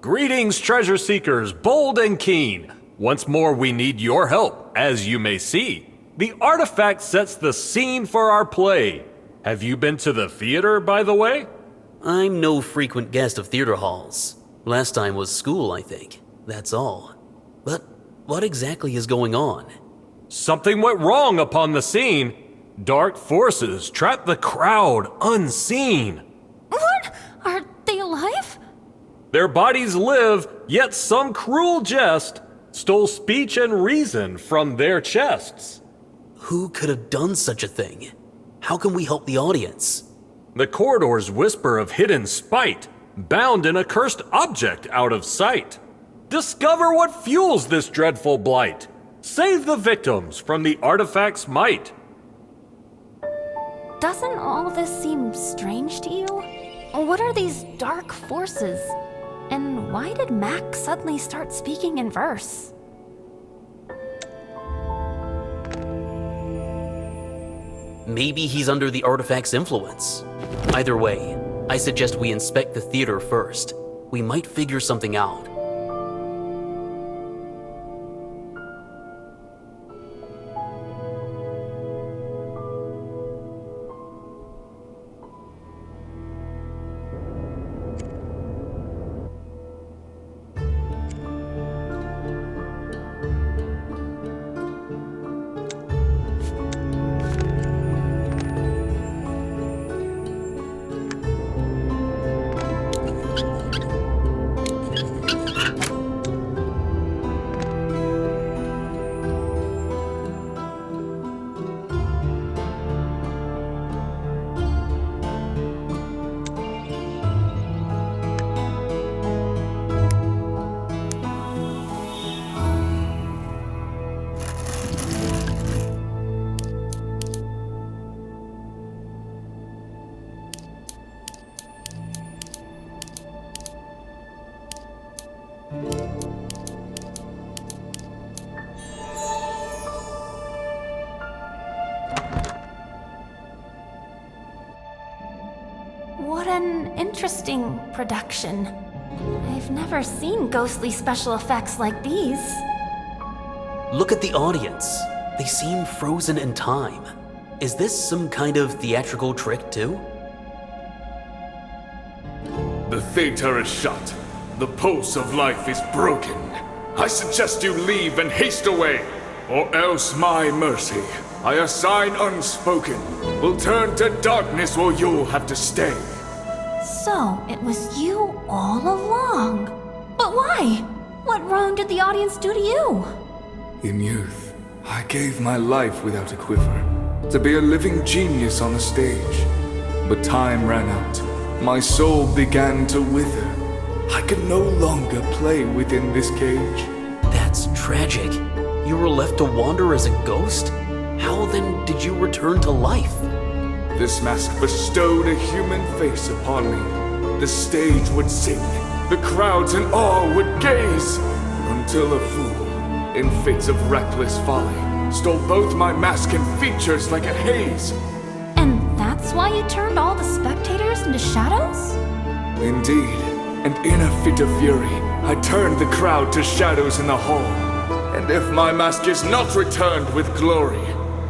Greetings, treasure seekers, bold and keen. Once more we need your help, as you may see. The artifact sets the scene for our play. Have you been to the theater, by the way? I'm no frequent guest of theater halls. Last time was school, I think. That's all. But what exactly is going on? Something went wrong upon the scene. Dark forces trapped the crowd unseen. What? Are they alive? Their bodies live, yet some cruel jest stole speech and reason from their chests. Who could have done such a thing? How can we help the audience? The corridors whisper of hidden spite, bound in a cursed object out of sight. Discover what fuels this dreadful blight. Save the victims from the artifact's might. Doesn't all this seem strange to you? What are these dark forces? And why did Mac suddenly start speaking in verse? Maybe he's under the artifact's influence. Either way, I suggest we inspect the theater first. We might figure something out. What an interesting production. I've never seen ghostly special effects like these. Look at the audience. They seem frozen in time. Is this some kind of theatrical trick too? The theater is shut. The pulse of life is broken. I suggest you leave and haste away, or else my mercy, I assign unspoken, will turn to darkness where you'll have to stay. So, it was you all along. But why? What wrong did the audience do to you? In youth, I gave my life without a quiver, to be a living genius on the stage. But time ran out. My soul began to wither. I could no longer play within this cage. That's tragic. You were left to wander as a ghost? How then did you return to life? This mask bestowed a human face upon me. The stage would sing, the crowds in awe would gaze, until a fool, in fits of reckless folly, stole both my mask and features like a haze. And that's why you turned all the spectators into shadows? Indeed, and in a fit of fury, I turned the crowd to shadows in the hall. And if my mask is not returned with glory,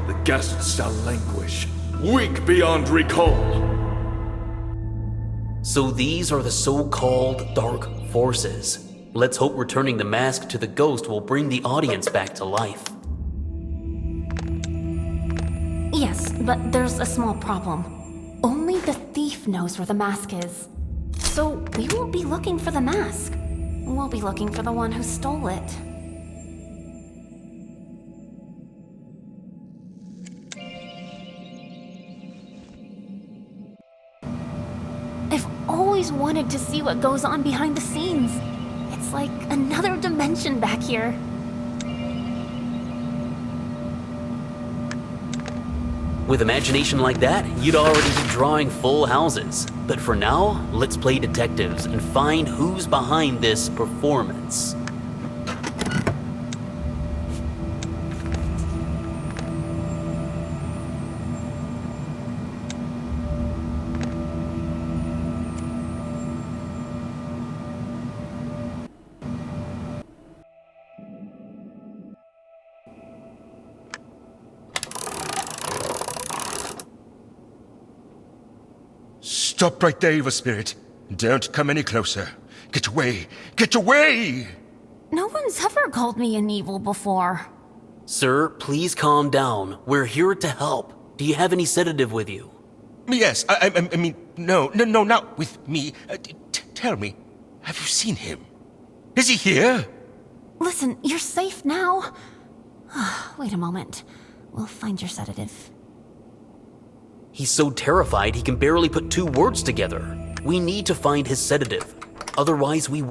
the guests shall languish, weak beyond recall. So these are the so-called dark forces. Let's hope returning the mask to the ghost will bring the audience back to life. Yes, but there's a small problem. Only the thief knows where the mask is. So we won't be looking for the mask. We'll be looking for the one who stole it. I've always wanted to see what goes on behind the scenes. It's like another dimension back here. With imagination like that, you'd already be drawing full houses. But for now, let's play detectives and find who's behind this performance. Stop right there, evil spirit. Don't come any closer. Get away! Get away! No one's ever called me an evil before. Sir, please calm down. We're here to help. Do you have any sedative with you? Yes, I mean, no, not with me. Tell me, have you seen him? Is he here? Listen, you're safe now. Wait a moment. We'll find your sedative. He's so terrified he can barely put 2 words together. We need to find his sedative. Otherwise, we...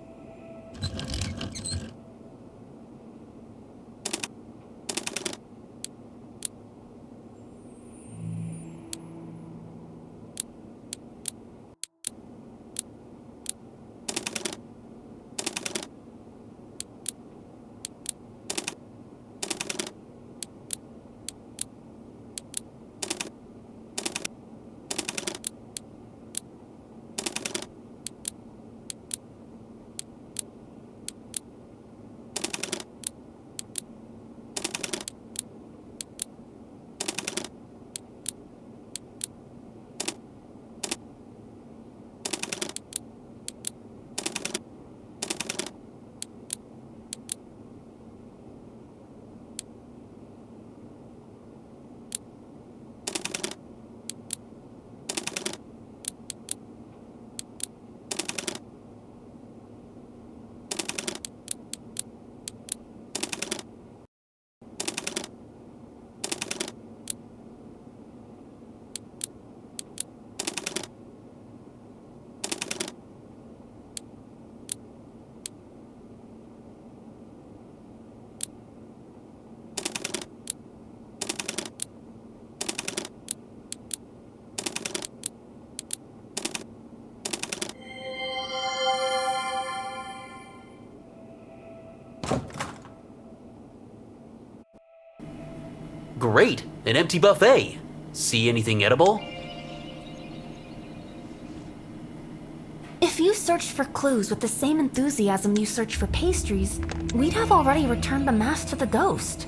Great! An empty buffet! See anything edible? If you searched for clues with the same enthusiasm you search for pastries, we'd have already returned the mask to the ghost.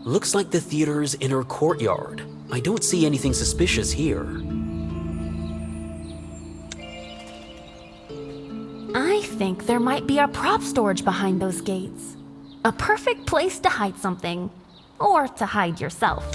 Looks like the theater's inner courtyard. I don't see anything suspicious here. I think there might be a prop storage behind those gates. A perfect place to hide something. Or to hide yourself.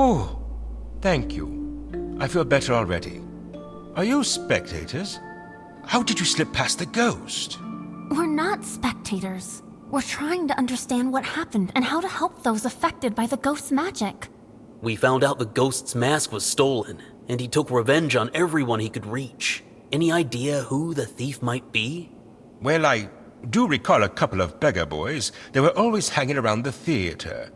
Oh, thank you. I feel better already. Are you spectators? How did you slip past the ghost? We're not spectators. We're trying to understand what happened and how to help those affected by the ghost's magic. We found out the ghost's mask was stolen, and he took revenge on everyone he could reach. Any idea who the thief might be? Well, I do recall a couple of beggar boys. They were always hanging around the theater.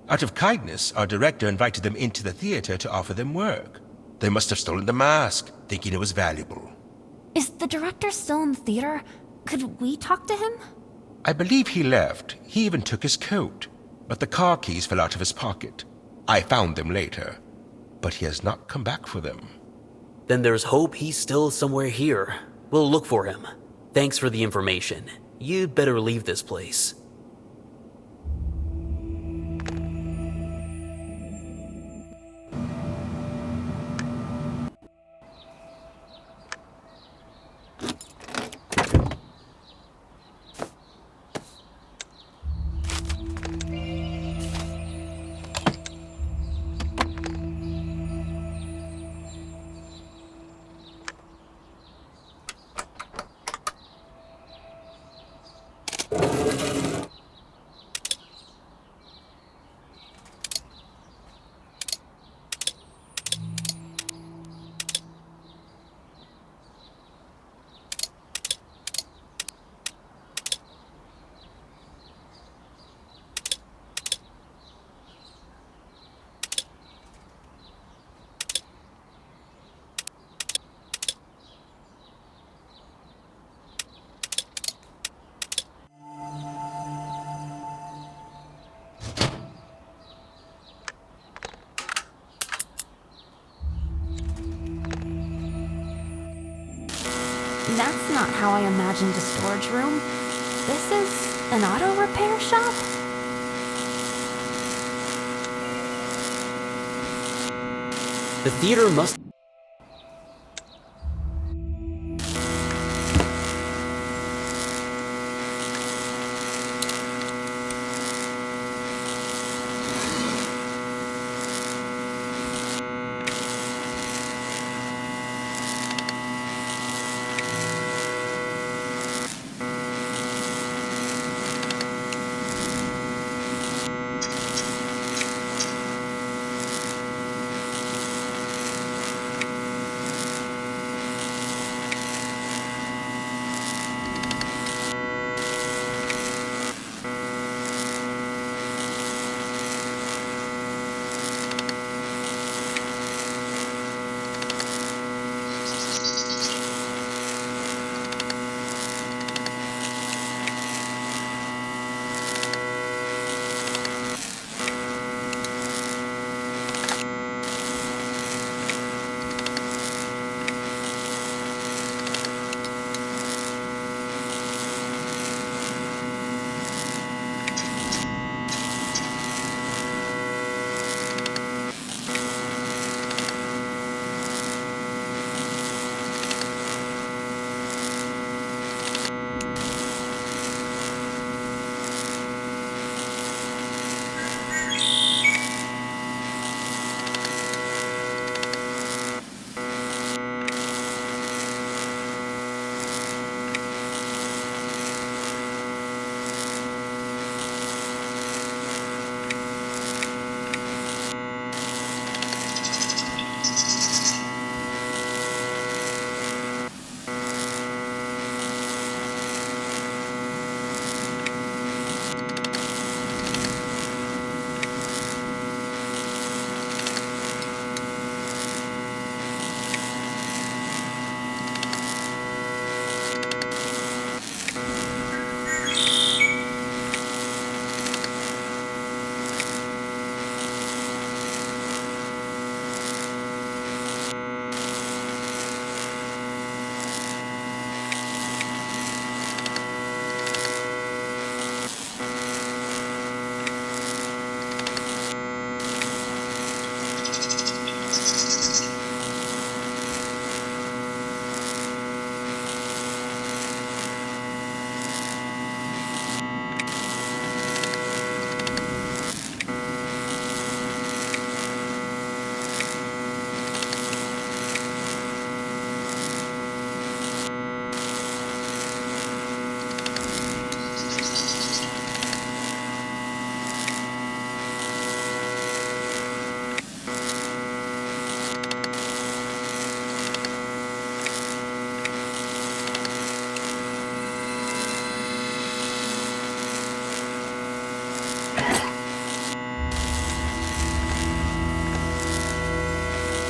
Out of kindness, our director invited them into the theater to offer them work. They must have stolen the mask, thinking it was valuable. Is the director still in the theater? Could we talk to him? I believe he left. He even took his coat. But the car keys fell out of his pocket. I found them later. But he has not come back for them. Then there's hope he's still somewhere here. We'll look for him. Thanks for the information. You'd better leave this place. That's not how I imagined a storage room. This is an auto repair shop? The theater must...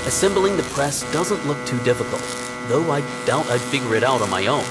Assembling the press doesn't look too difficult, though I doubt I'd figure it out on my own.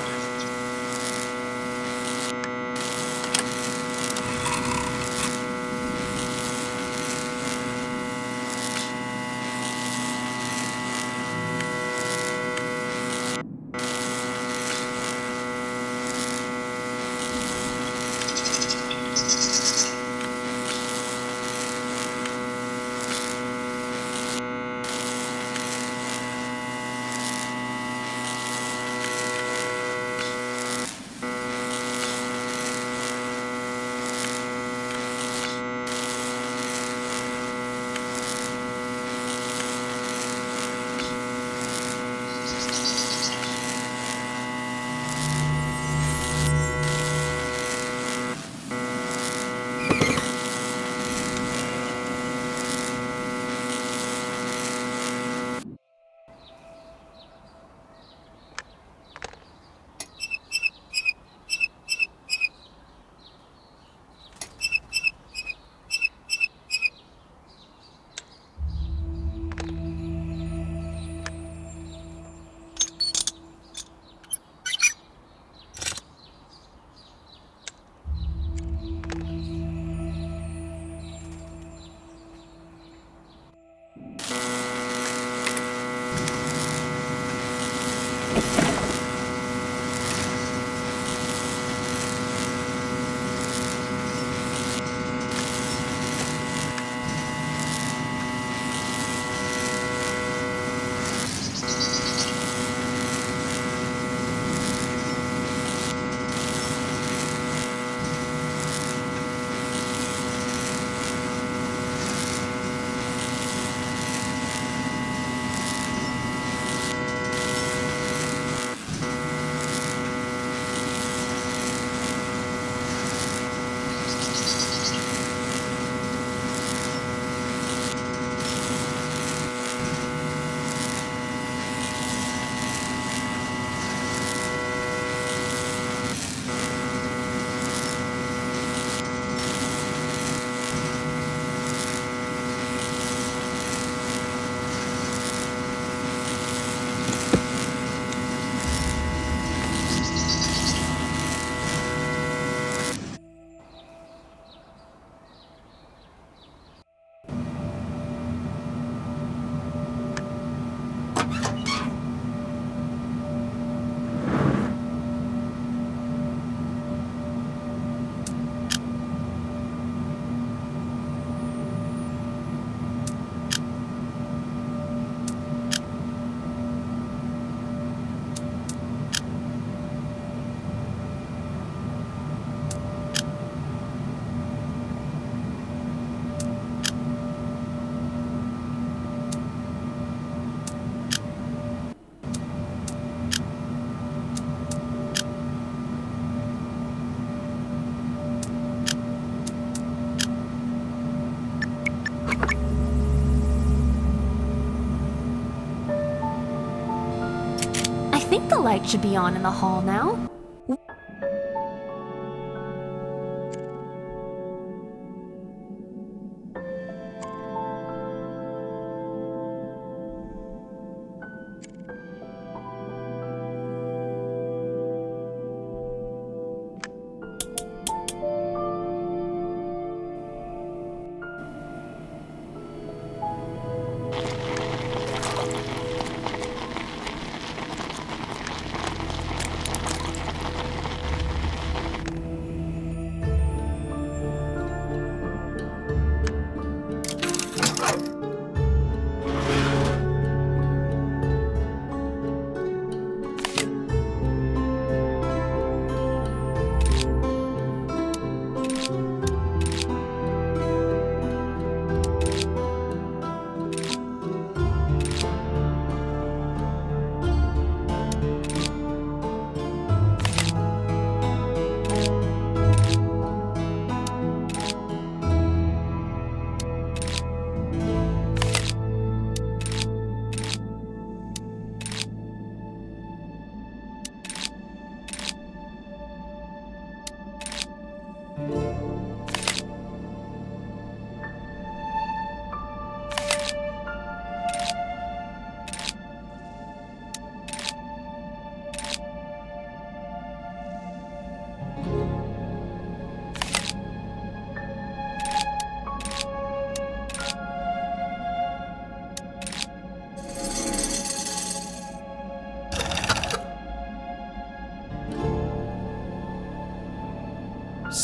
I think the light should be on in the hall now.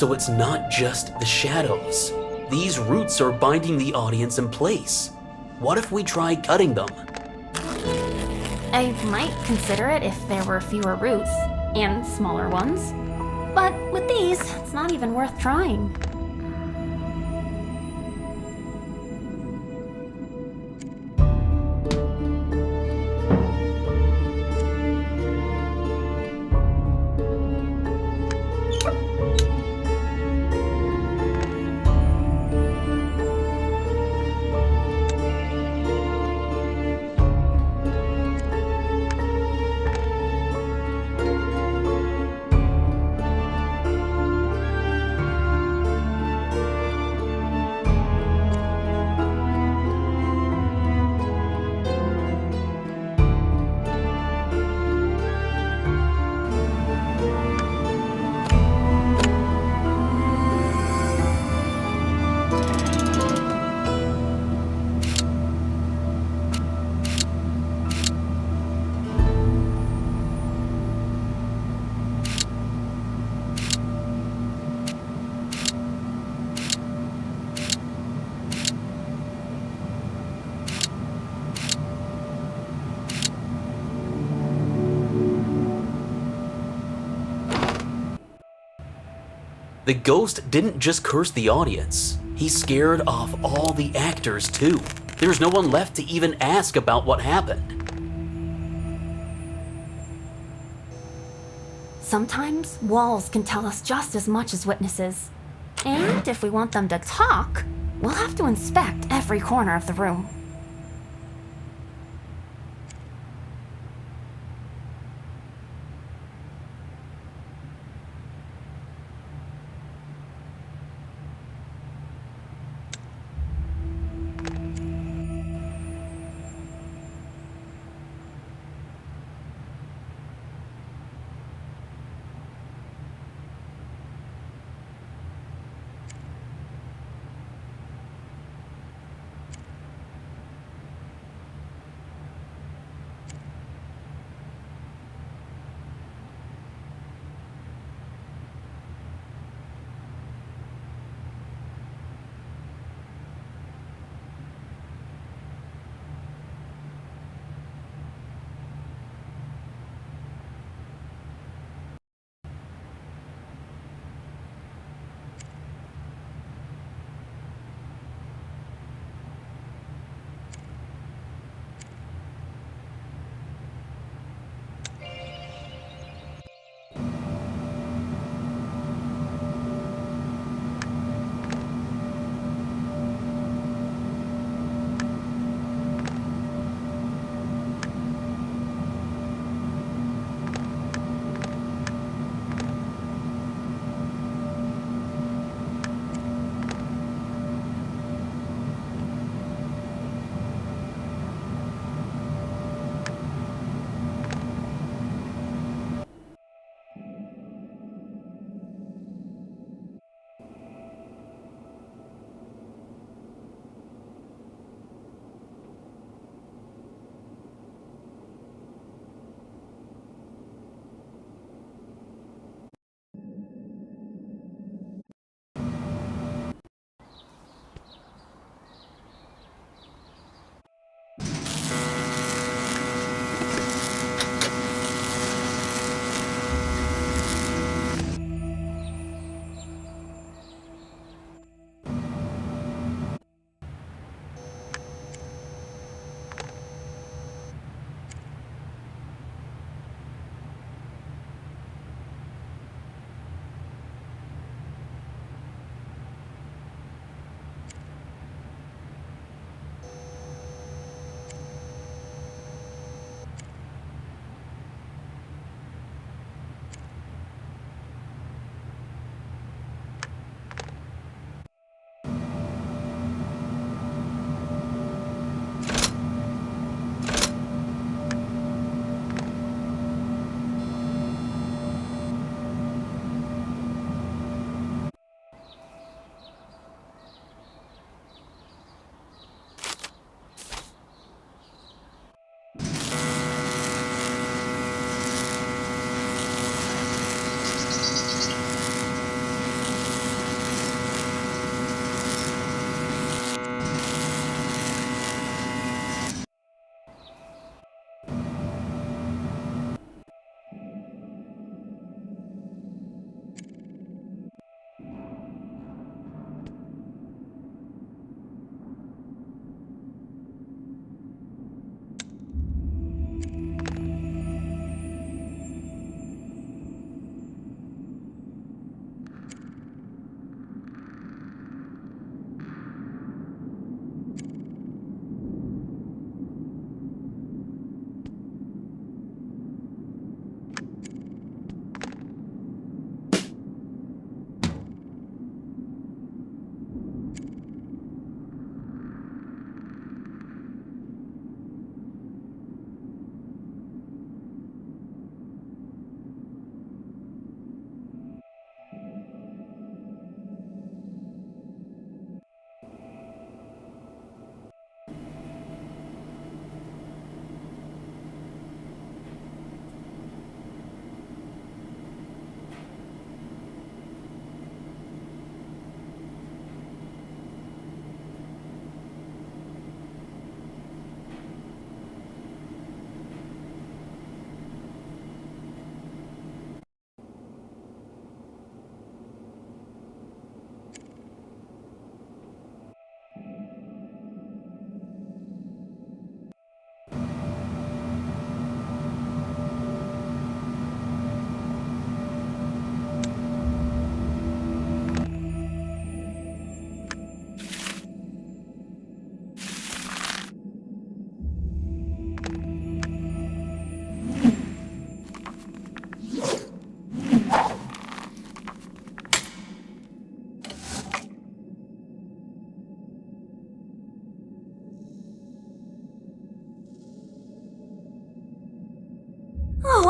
So it's not just the shadows. These roots are binding the audience in place. What if we try cutting them? I might consider it if there were fewer roots and smaller ones. But with these, it's not even worth trying. The ghost didn't just curse the audience, he scared off all the actors too. There's no one left to even ask about what happened. Sometimes walls can tell us just as much as witnesses. And if we want them to talk, we'll have to inspect every corner of the room.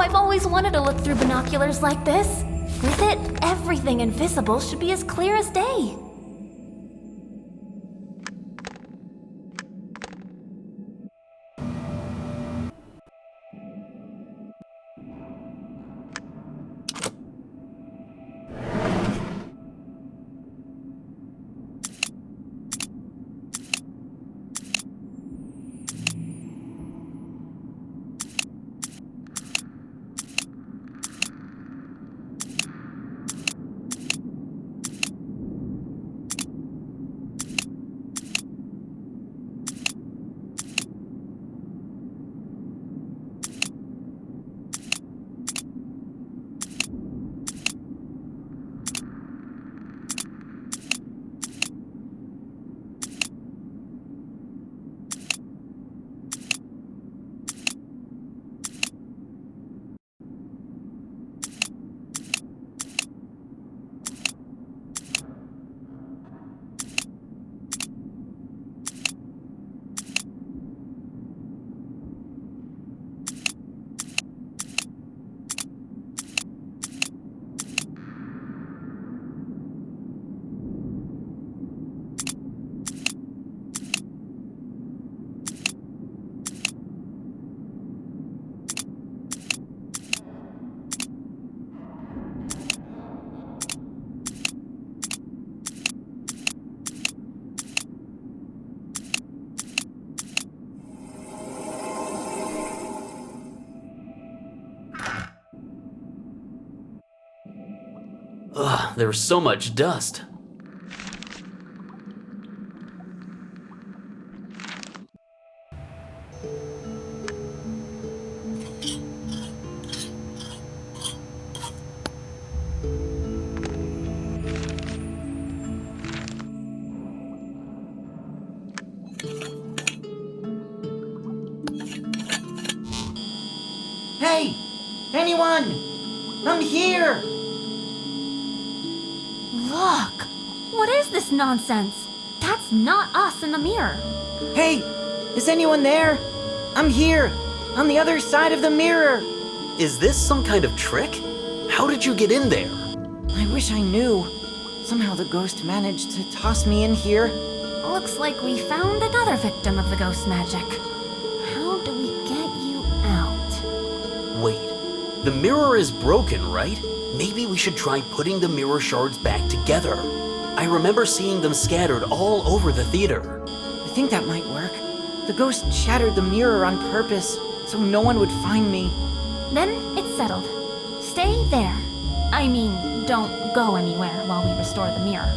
I've always wanted to look through binoculars like this. With it, everything invisible should be as clear as day. Ugh, there's so much dust. Hey! Anyone! I'm here! Look! What is this nonsense? That's not us in the mirror. Hey! Is anyone there? I'm here! On the other side of the mirror! Is this some kind of trick? How did you get in there? I wish I knew. Somehow the ghost managed to toss me in here. Looks like we found another victim of the ghost magic. How do we get you out? Wait, the mirror is broken, right? Maybe we should try putting the mirror shards back together. I remember seeing them scattered all over the theater. I think that might work. The ghost shattered the mirror on purpose, so no one would find me. Then it's settled. Stay there. I mean, don't go anywhere while we restore the mirror.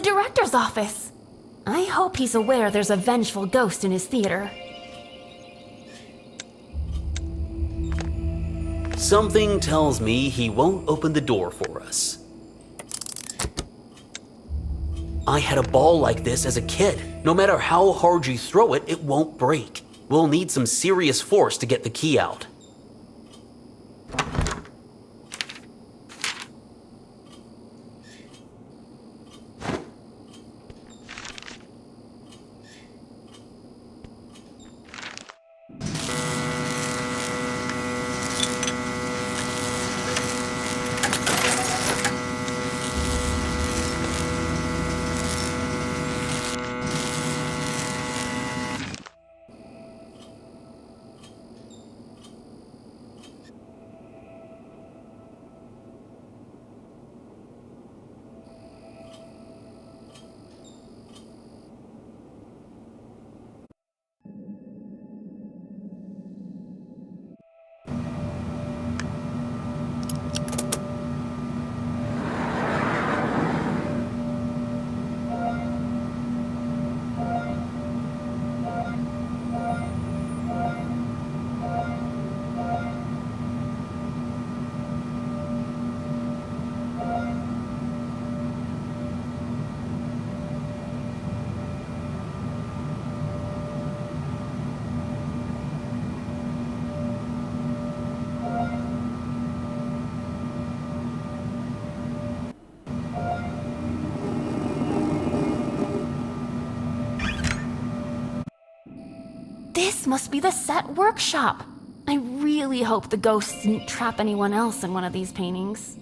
director's office. I hope he's aware there's a vengeful ghost in his theater. Something tells me he won't open the door for us. I had a ball like this as a kid. No matter how hard you throw it, it won't break. We'll need some serious force to get the key out. This must be the set workshop. I really hope the ghosts didn't trap anyone else in one of these paintings.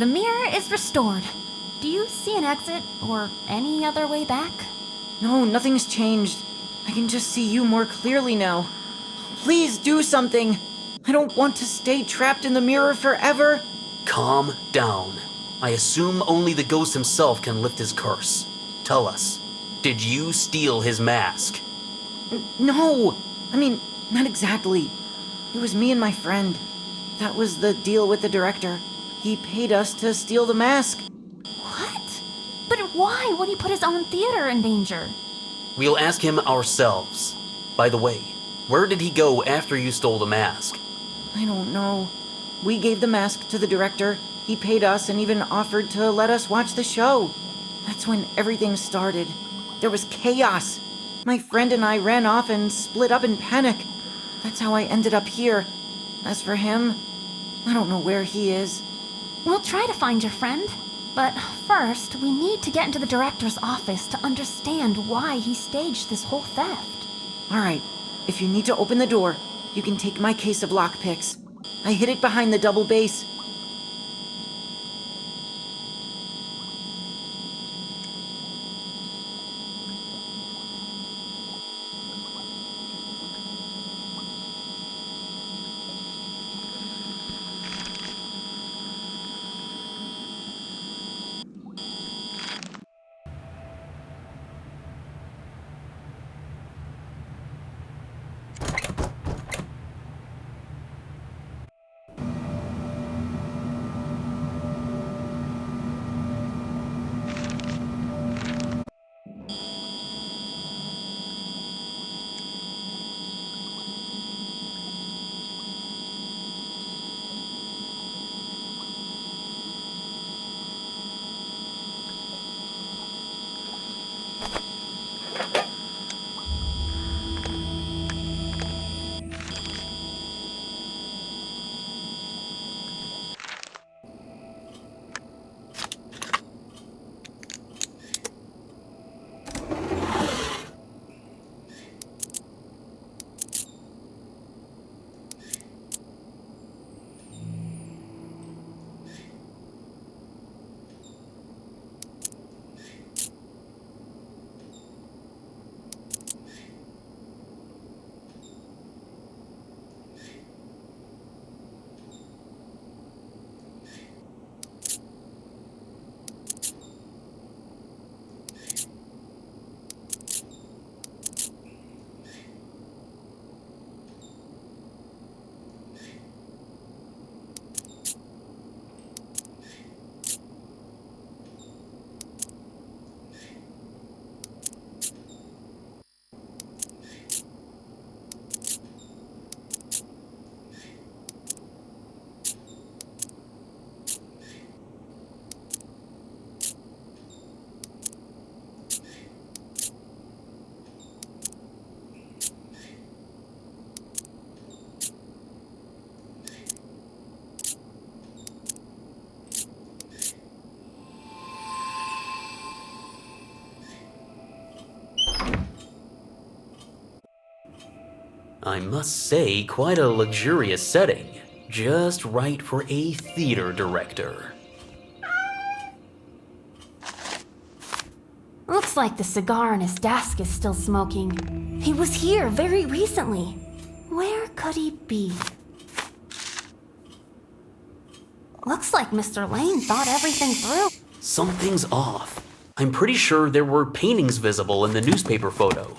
The mirror is restored. Do you see an exit or any other way back? No, nothing's changed. I can just see you more clearly now. Please do something. I don't want to stay trapped in the mirror forever. Calm down. I assume only the ghost himself can lift his curse. Tell us, did you steal his mask? No! I mean, not exactly. It was me and my friend. That was the deal with the director. He paid us to steal the mask. What? But why would he put his own theater in danger? We'll ask him ourselves. By the way, where did he go after you stole the mask? I don't know. We gave the mask to the director. He paid us and even offered to let us watch the show. That's when everything started. There was chaos. My friend and I ran off and split up in panic. That's how I ended up here. As for him, I don't know where he is. We'll try to find your friend. But first, we need to get into the director's office to understand why he staged this whole theft. All right, if you need to open the door, you can take my case of lockpicks. I hid it behind the double base. I must say, quite a luxurious setting. Just right for a theater director. Looks like the cigar in his desk is still smoking. He was here very recently. Where could he be? Looks like Mr. Lane thought everything through. Something's off. I'm pretty sure there were paintings visible in the newspaper photo.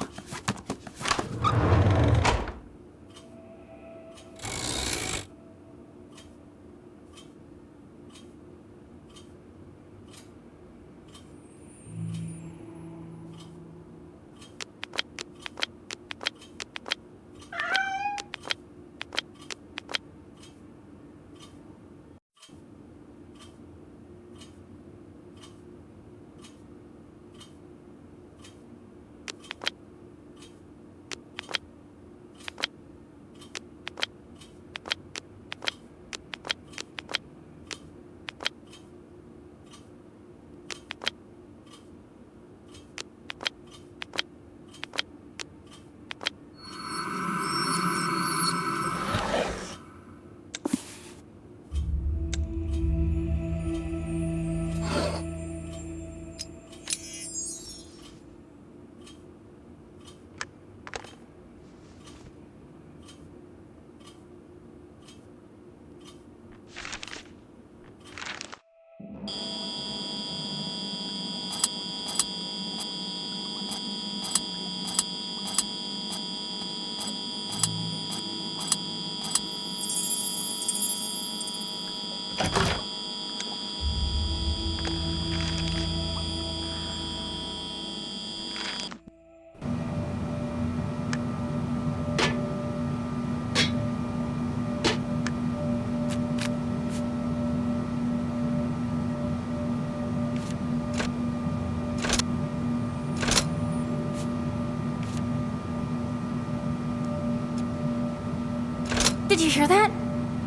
Did you hear that?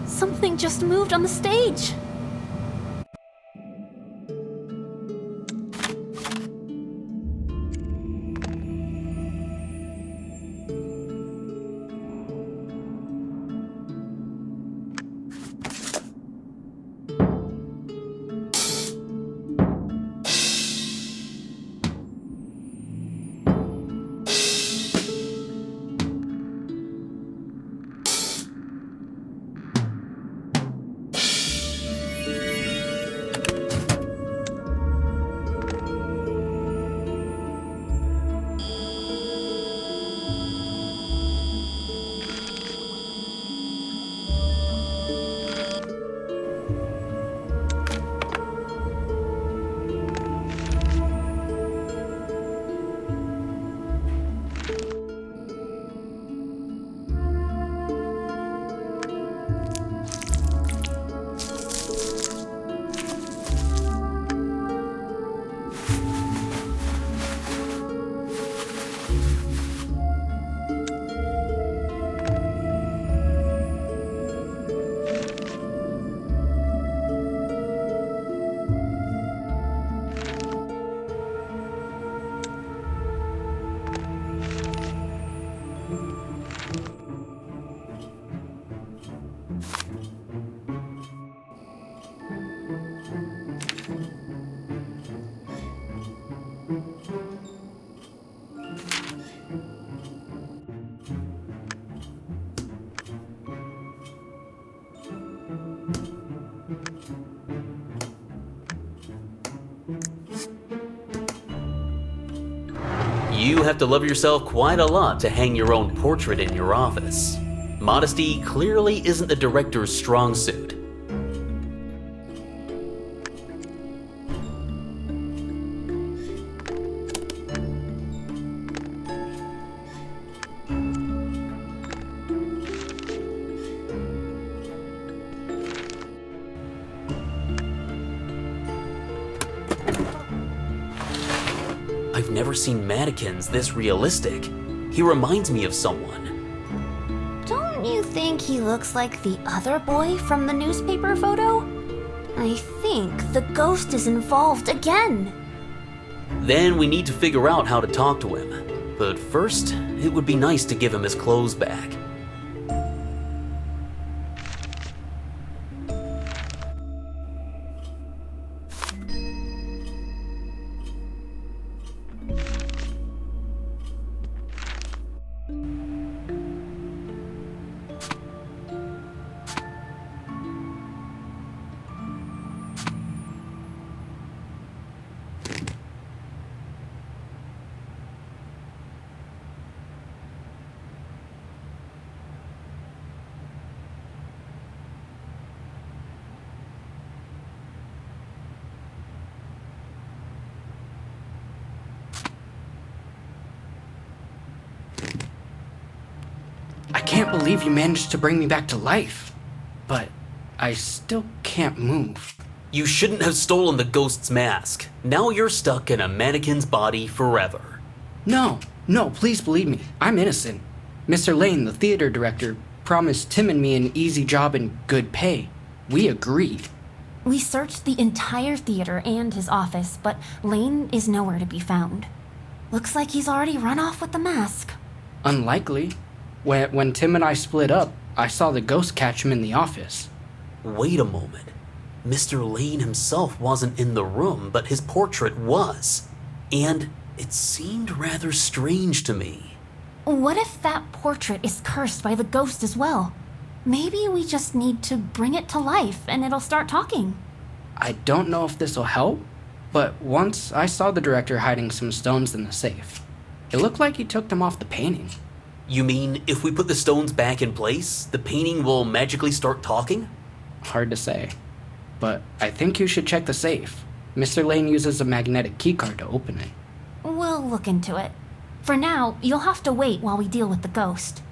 Something just moved on the stage. You have to love yourself quite a lot to hang your own portrait in your office. Modesty clearly isn't the director's strong suit. I've never seen mannequins this realistic. He reminds me of someone. Don't you think he looks like the other boy from the newspaper photo? I think the ghost is involved again. Then we need to figure out how to talk to him. But first, it would be nice to give him his clothes back. I can't believe you managed to bring me back to life. But I still can't move. You shouldn't have stolen the ghost's mask. Now you're stuck in a mannequin's body forever. No, please believe me. I'm innocent. Mr. Lane, the theater director, promised Tim and me an easy job and good pay. We agreed. We searched the entire theater and his office, but Lane is nowhere to be found. Looks like he's already run off with the mask. Unlikely. When Tim and I split up, I saw the ghost catch him in the office. Wait a moment. Mr. Lane himself wasn't in the room, but his portrait was. And it seemed rather strange to me. What if that portrait is cursed by the ghost as well? Maybe we just need to bring it to life and it'll start talking. I don't know if this'll help, but once I saw the director hiding some stones in the safe. It looked like he took them off the painting. You mean if we put the stones back in place, the painting will magically start talking? Hard to say. But I think you should check the safe. Mr. Lane uses a magnetic keycard to open it. We'll look into it. For now, you'll have to wait while we deal with the ghost.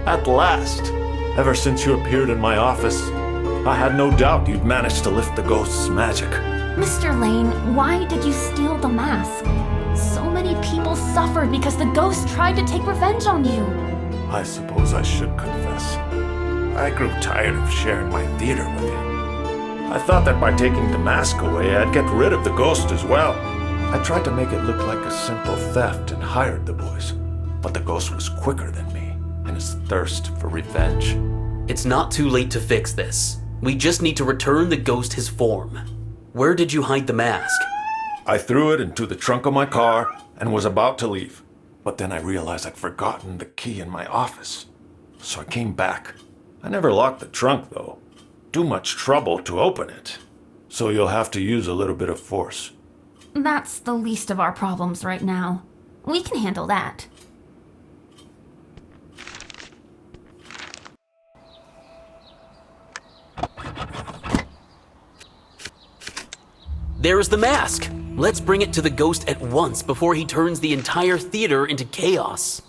At last! Ever since you appeared in my office, I had no doubt you'd managed to lift the ghost's magic. Mr. Lane, why did you steal the mask? So many people suffered because the ghost tried to take revenge on you. I suppose I should confess. I grew tired of sharing my theater with him. I thought that by taking the mask away, I'd get rid of the ghost as well. I tried to make it look like a simple theft and hired the boys. But the ghost was quicker than me, and his thirst for revenge. It's not too late to fix this. We just need to return the ghost his form. Where did you hide the mask? I threw it into the trunk of my car and was about to leave. But then I realized I'd forgotten the key in my office. So I came back. I never locked the trunk, though. Too much trouble to open it. So you'll have to use a little bit of force. That's the least of our problems right now. We can handle that. There's the mask! Let's bring it to the ghost at once before he turns the entire theater into chaos.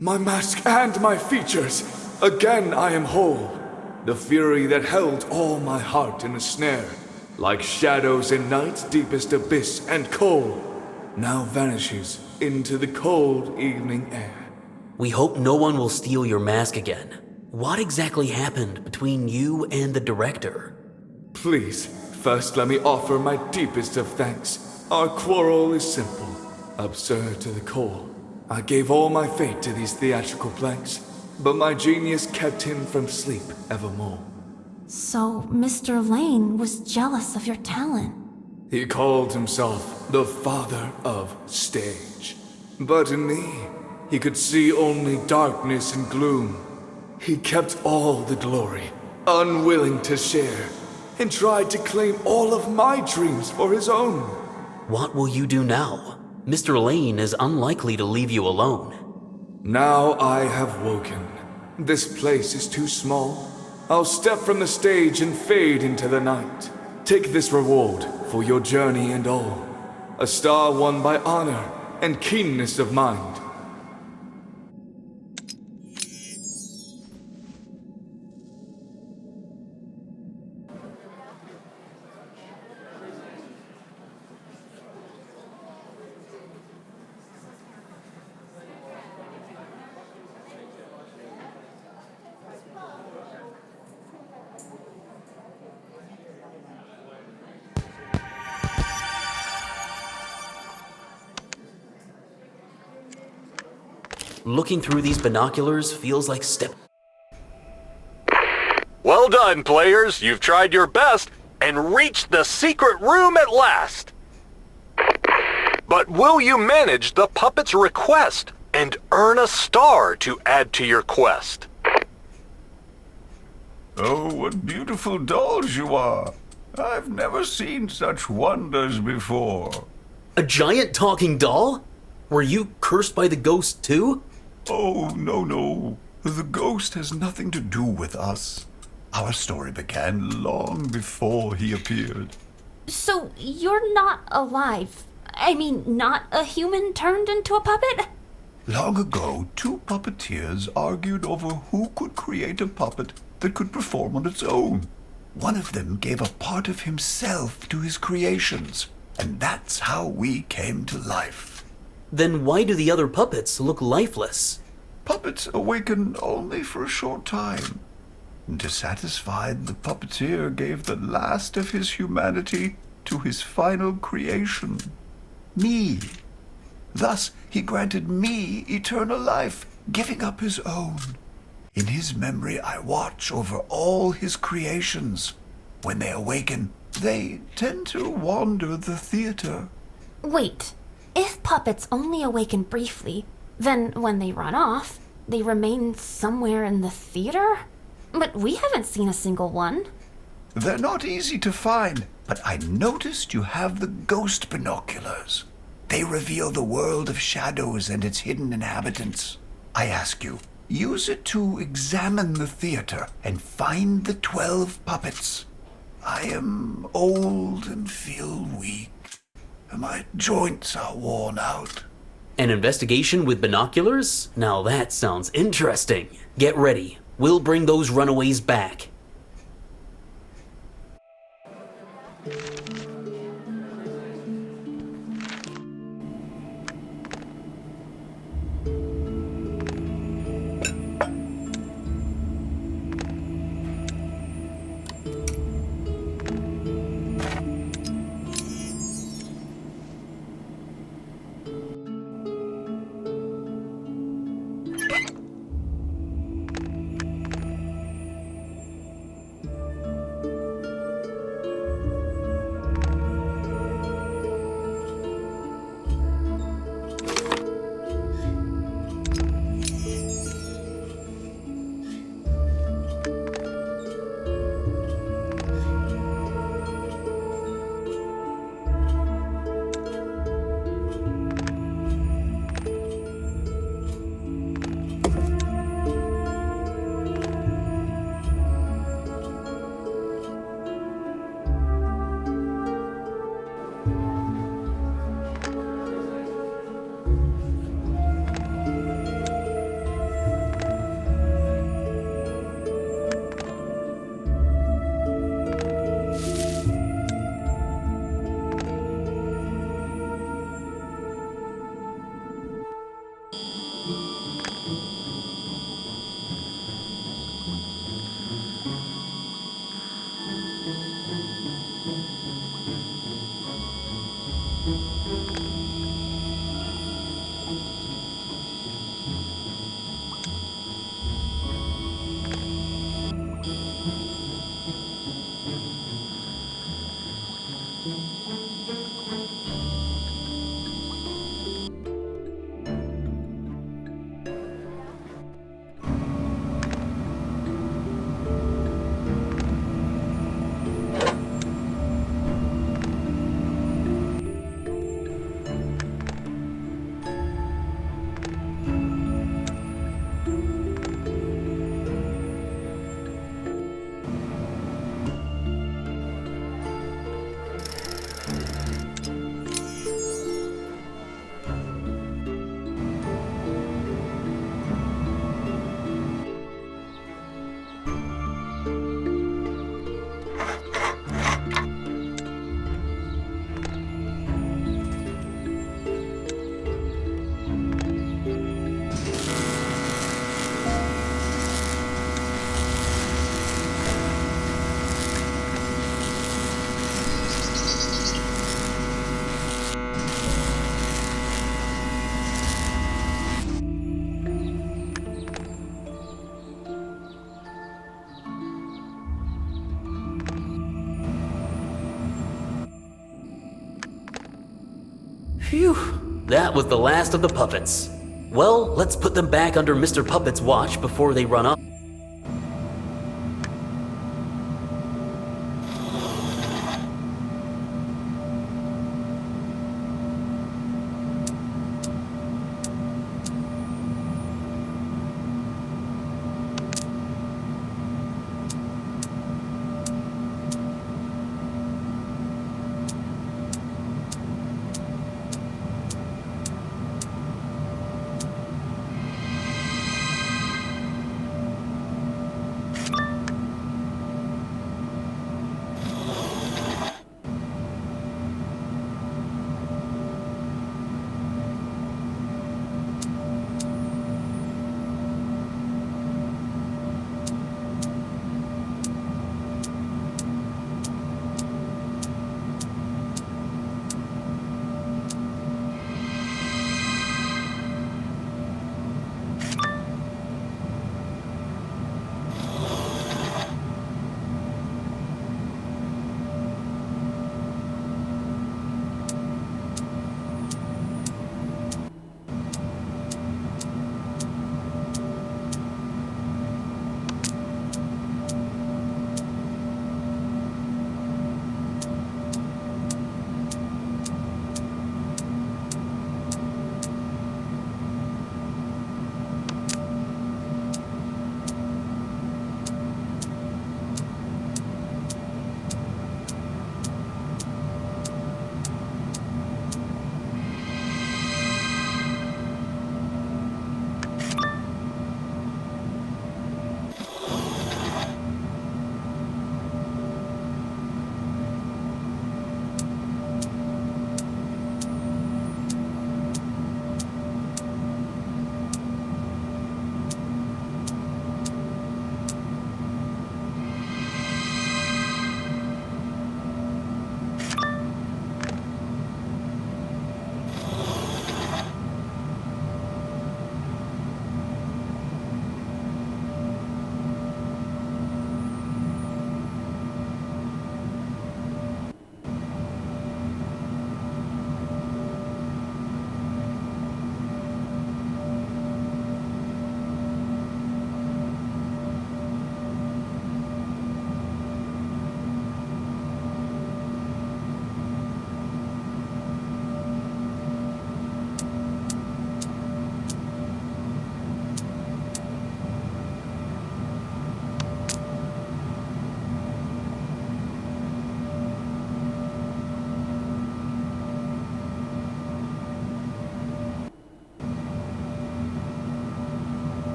My mask and my features! Again I am whole. The fury that held all my heart in a snare, like shadows in night's deepest abyss and cold, now vanishes into the cold evening air. We hope no one will steal your mask again. What exactly happened between you and the director? Please, first let me offer my deepest of thanks. Our quarrel is simple, absurd to the core. I gave all my fate to these theatrical blanks, but my genius kept him from sleep evermore. So, Mr. Lane was jealous of your talent. He called himself the father of stage. But in me, he could see only darkness and gloom. He kept all the glory, unwilling to share, and tried to claim all of my dreams for his own. What will you do now? Mr. Lane is unlikely to leave you alone. Now I have woken. This place is too small. I'll step from the stage and fade into the night. Take this reward for your journey and all. A star won by honor and keenness of mind. Looking through these binoculars feels like Well done, players. You've tried your best and reached the secret room at last. But will you manage the puppet's request and earn a star to add to your quest? Oh, what beautiful dolls you are! I've never seen such wonders before. A giant talking doll? Were you cursed by the ghost too? Oh, no. The ghost has nothing to do with us. Our story began long before he appeared. So, you're not alive. I mean, not a human turned into a puppet? Long ago, two puppeteers argued over who could create a puppet that could perform on its own. One of them gave a part of himself to his creations, and that's how we came to life. Then why do the other puppets look lifeless? Puppets awaken only for a short time. Dissatisfied, the puppeteer gave the last of his humanity to his final creation, me. Thus, he granted me eternal life, giving up his own. In his memory, I watch over all his creations. When they awaken, they tend to wander the theater. Wait, if puppets only awaken briefly, then when they run off, they remain somewhere in the theater? But we haven't seen a single one. They're not easy to find, but I noticed you have the ghost binoculars. They reveal the world of shadows and its hidden inhabitants. I ask you, use it to examine the theater and find the 12 puppets. I am old and feel weak. My joints are worn out. An investigation with binoculars? Now that sounds interesting. Get ready. We'll bring those runaways back. Phew, that was the last of the puppets. Well, let's put them back under Mr. Puppet's watch before they run off.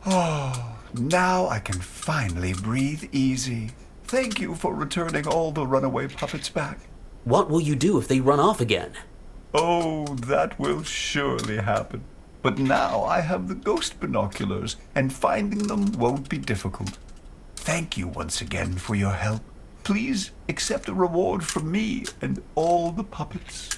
Oh, now I can finally breathe easy. Thank you for returning all the runaway puppets back. What will you do if they run off again? Oh, that will surely happen. But now I have the ghost binoculars, and finding them won't be difficult. Thank you once again for your help. Please accept a reward from me and all the puppets.